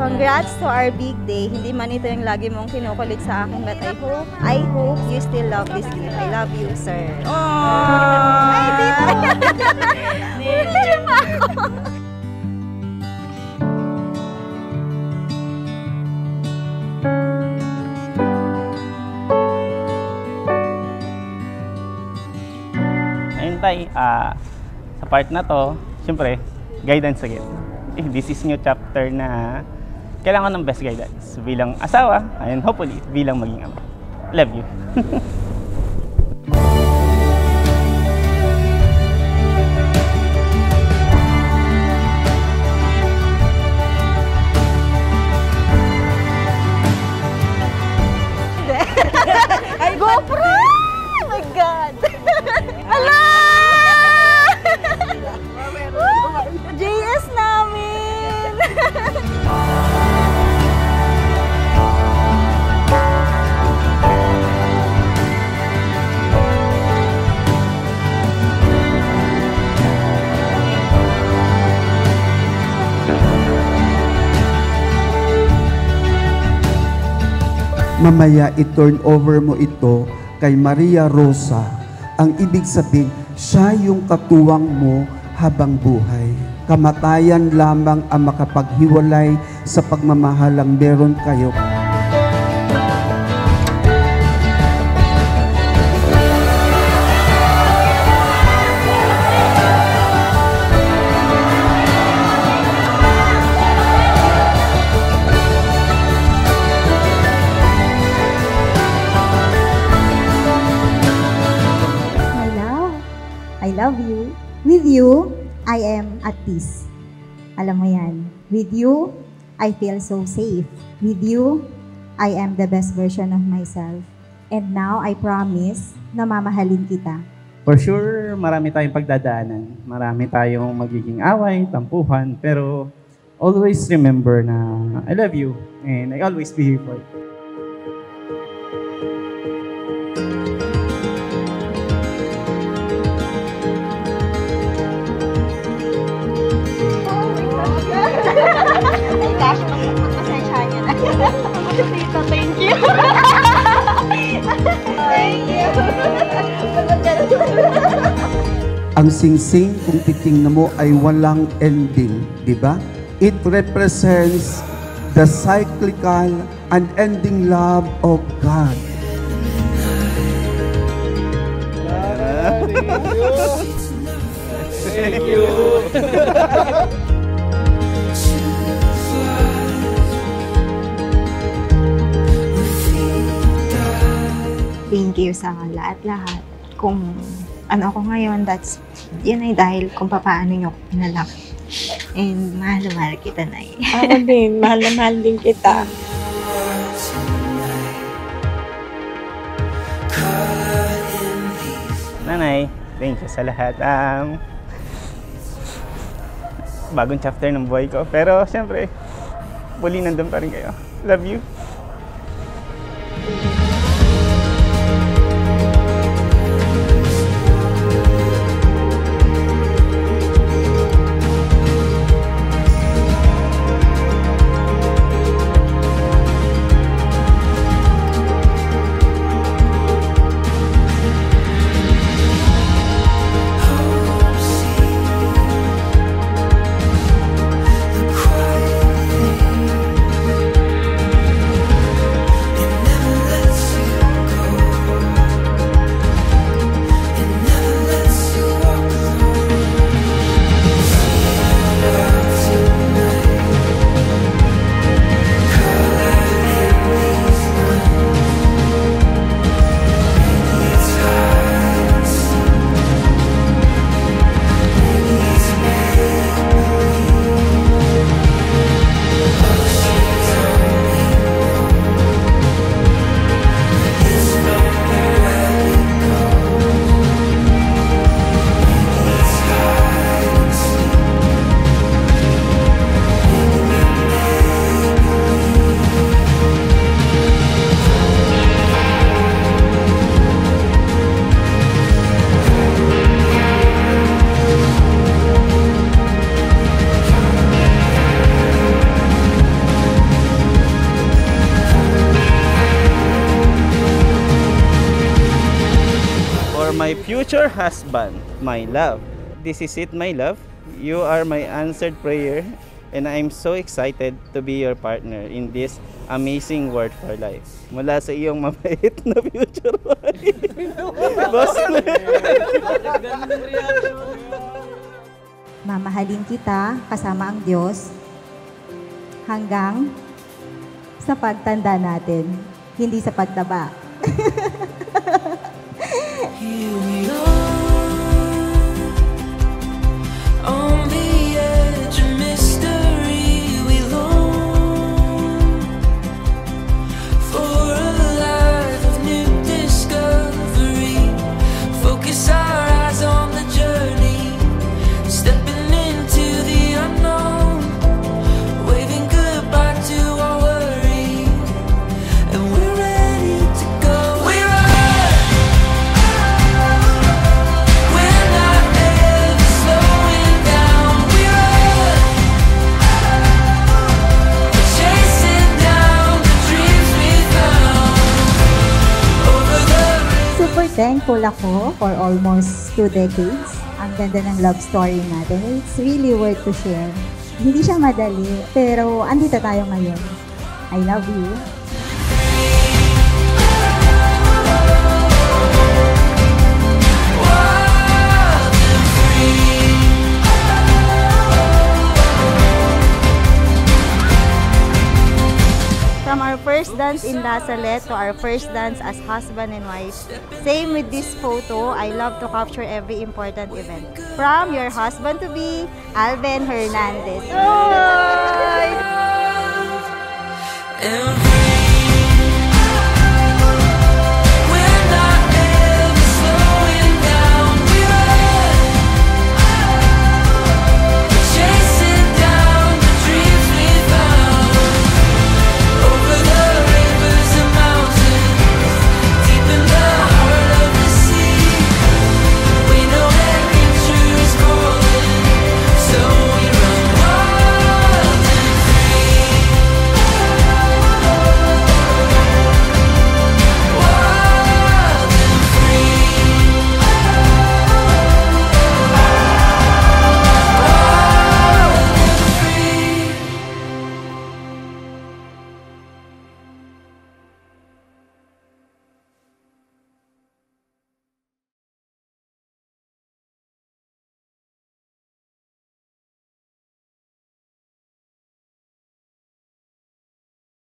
congrats to our big day. Hindi man ito yung lagi mong kinukulit sa akin, but I hope you still love this gift. I love you, sir. Aww! Ay, dito! Hindi pa ako. Ayun tay, sa part na to, syempre, guidance again. This is new chapter na kailangan ng best guidance bilang asawa and hopefully bilang maging ama. Love you. Ay, GoPro! Oh my God! Ala! JS namin! Mamaya i-turn over mo ito kay Maria Rosa. Ang ibig sabihin, siya yung katuwang mo habang buhay. Kamatayan lamang ang makapaghiwalay sa pagmamahalang meron kayo. I love you. With you, I am at peace. Alam mo yan. With you, I feel so safe. With you, I am the best version of myself. And now, I promise na mamahalin kita. For sure, marami tayong pagdadaanan. Marami tayong magiging away, tampuhan. Pero always remember na I love you and I always be here for you. Ay, gosh, pasensya niya na. Tita, thank you. Thank you. Ang singsing, kung titingnan mo, ay walang ending, di ba? It represents the cyclical, unending love of God. Thank you. Thank you sa lahat-lahat. Kung ano ako ngayon, yun ay dahil kung paano nyo ako pinalaki. And mahal kita, Nay. Ako din, mahal na mahal din kita. Nanay, thank you sa lahat. Bagong chapter ng buhay ko. Pero syempre, muli nandun pa rin kayo. Love you. future husband, my love. This is it, my love. You are my answered prayer, and I'm so excited to be your partner in this amazing world for life. Mula sa iyong mabait na future wife. Boss Mamahalin kita kasama ang Diyos hanggang sa pagtanda natin, hindi sa pagtaba. Here we are, on the edge of mystery. We long for a life of new discovery. Focus our eyes on the journey, stepping into the unknown, waving goodbye to our worry, and we're ready to go. We're not ever slowing down. We're chasing down the dreams we found over the Super thankful ako for almost 2 decades. Ang ganda ng love story natin. It's really worth to share. Hindi siya madali, pero andito tayo ngayon. I love you. wild and free. From our first dance in Lasalle to our first dance as husband and wife. Same with this photo, I love to capture every important event. From your husband-to-be, Alvin Hernandez. And